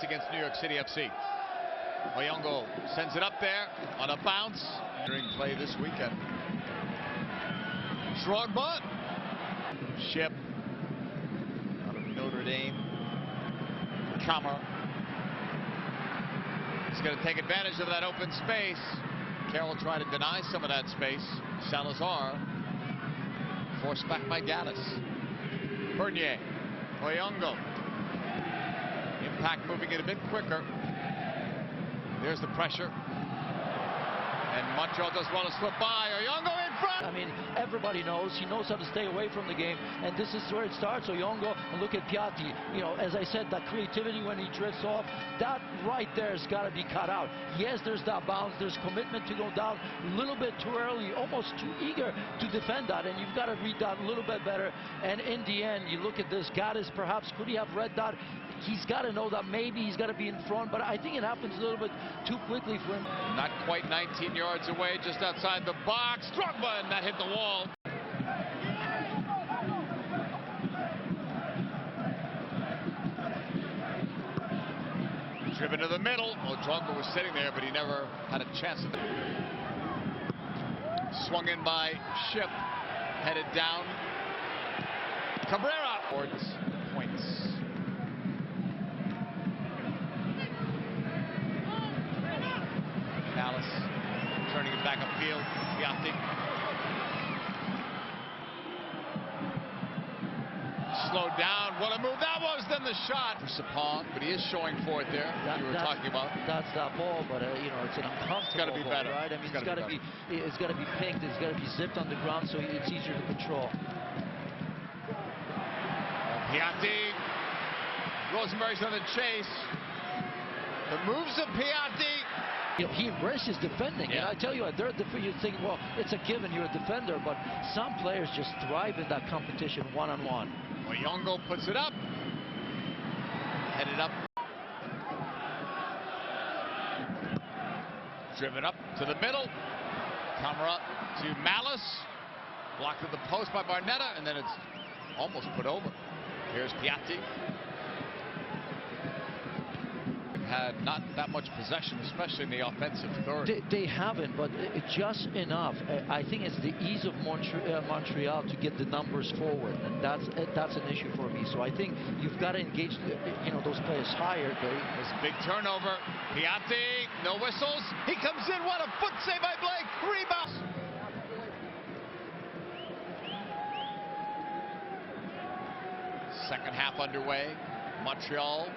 against New York City FC. Oyongo sends it up there on a bounce. During play this weekend. Drogba. Ship out of Notre Dame. Kamara. He's going to take advantage of that open space. Carroll tried to deny some of that space. Salazar forced back by Gaddis. Bernier. Oyongo. Impact moving it a bit quicker. There's the pressure. And Montreal does well to slip by. Oyongo in front. I mean, everybody knows. He knows how to stay away from the game. And this is where it starts. Oyongo, and look at Piatti. You know, as I said, that creativity when he drifts off, that right there has got to be cut out. Yes, there's that bounce. There's commitment to go down a little bit too early, almost too eager to defend that. And you've got to read that a little bit better. And in the end, you look at this. Gaddis, perhaps, could he have read that? He's got to know that maybe he's got to be in front, but I think it happens a little bit too quickly for him. Not quite 19 yards away, just outside the box. Drogba, and that hit the wall. Driven to the middle. Well, Drogba was sitting there, but he never had a chance. Swung in by Ship. Headed down. Cabrera. Points. Dallas turning it back upfield. Piatti. Slowed down. What a move that was. Then the shot for Sapong, but he is showing for it there. You were talking about. That's that ball, but you know, it's an uncomfortable. It's got to be ball, better. Right? I mean, it's got to be. It's got to be pinked. It's got to be zipped on the ground, so it's easier to control. Piatti. Rosenberry's on the chase. The moves of Piatti. You know, he embraces defending, and I tell you, they're you're thinking, well, it's a given, you're a defender, but some players just thrive in that competition one-on-one. Oyongo puts it up. Headed up. Driven up to the middle. Kamara to Malice. Blocked at the post by Barnetta, and then it's almost put over. Here's Piatti. Had not that much possession, especially in the offensive third. They haven't, but just enough. I think it's the ease of Montreal to get the numbers forward, and that's an issue for me. So I think you've got to engage, you know, those players higher. There's a big turnover. Piatti, no whistles. He comes in. What a foot save by Blake. Rebound. Second half underway. Montreal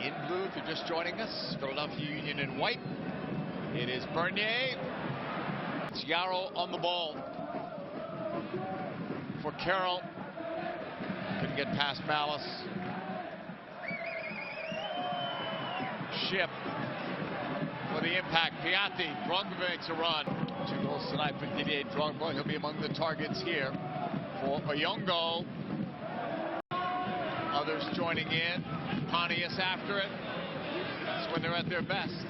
in blue, if you're just joining us. Philadelphia Union in white. It is Bernier. It's Yarrow on the ball for Carroll. Couldn't get past Malice. Ship for the impact. Piatti. Drogba makes a run. 2 goals tonight for Didier Drogba. He'll be among the targets here for Oyongo. Others joining in. Pontius after it. That's when they're at their best.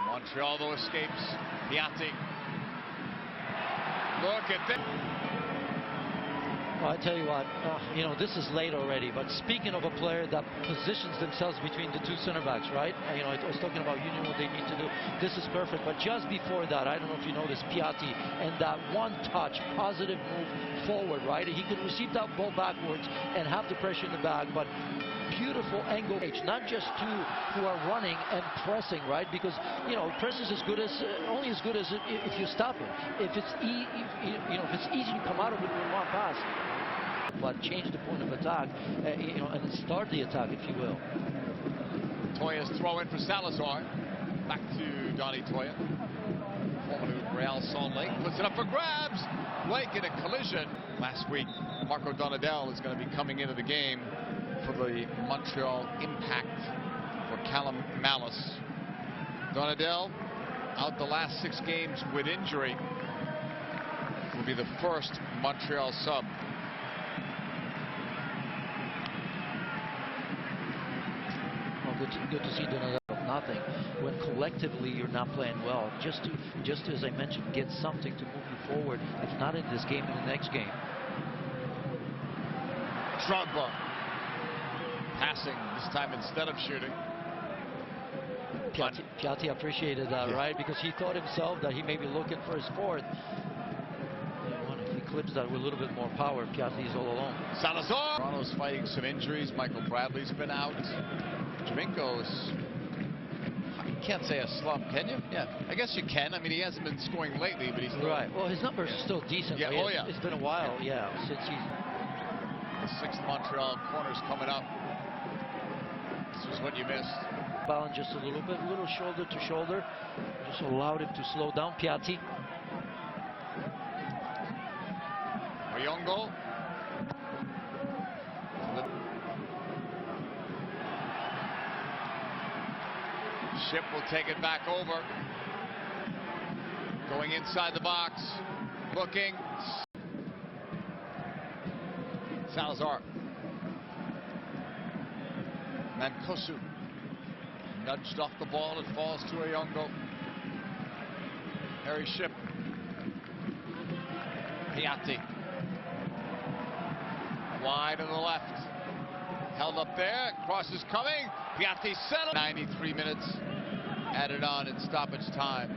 Montreal, though, escapes. Piatti. Look at that. Well, I tell you what, you know, this is late already, but speaking of a player that positions themselves between the two center backs, right? You know, I was talking about Union, what they need to do. This is perfect, but just before that, I don't know if you noticed, Piatti, and that one touch, positive move forward, right? He could receive that ball backwards and have the pressure in the back, but beautiful angle, not just two who are running and pressing, right? Because, you know, press is as good as, only as good as if you stop it. If it's if it's easy to come out of it with one pass, but change the point of attack, you know, and start the attack, if you will. Toya's throw in for Salazar. Back to Donny Toya. Formerly with Real Salt Lake. Puts it up for grabs. Blake in a collision. Last week, Marco Donadel is going to be coming into the game for the Montreal Impact for Callum Malice. Donadel out the last 6 games with injury. Will be the first Montreal sub. Good to see Donadel. Nothing when collectively you're not playing well. Just as I mentioned, get something to move you forward. If not in this game, in the next game. Drogba passing this time instead of shooting. Piatti appreciated that, right? Because he thought himself that he may be looking for his fourth. If he clips that with a little bit more power, Piatti's all alone. Salazar. Toronto's fighting some injuries. Michael Bradley's been out. Jaminko's, you can't say a slump, can you? Yeah, I guess you can. I mean, he hasn't been scoring lately, but he's still... Right. Well, his numbers are still decent. Yeah. Oh, yeah. It's been a while, since he's... The 6th Montreal corner's coming up. This is what you missed. Ballon just a little bit, little shoulder to shoulder. Just allowed him to slow down Piatti. Oyongo. Ship will take it back over. Going inside the box. Looking. Salazar. Mancosu. Nudged off the ball. It falls to Oyongo. Harry Ship. Piatti. Wide on the left. Held up there. Cross is coming. Piatti settled. 93 minutes added on in stoppage time.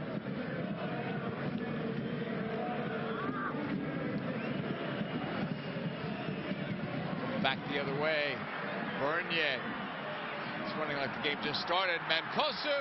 Back the other way. Bernier. It's running like the game just started. Mancosu.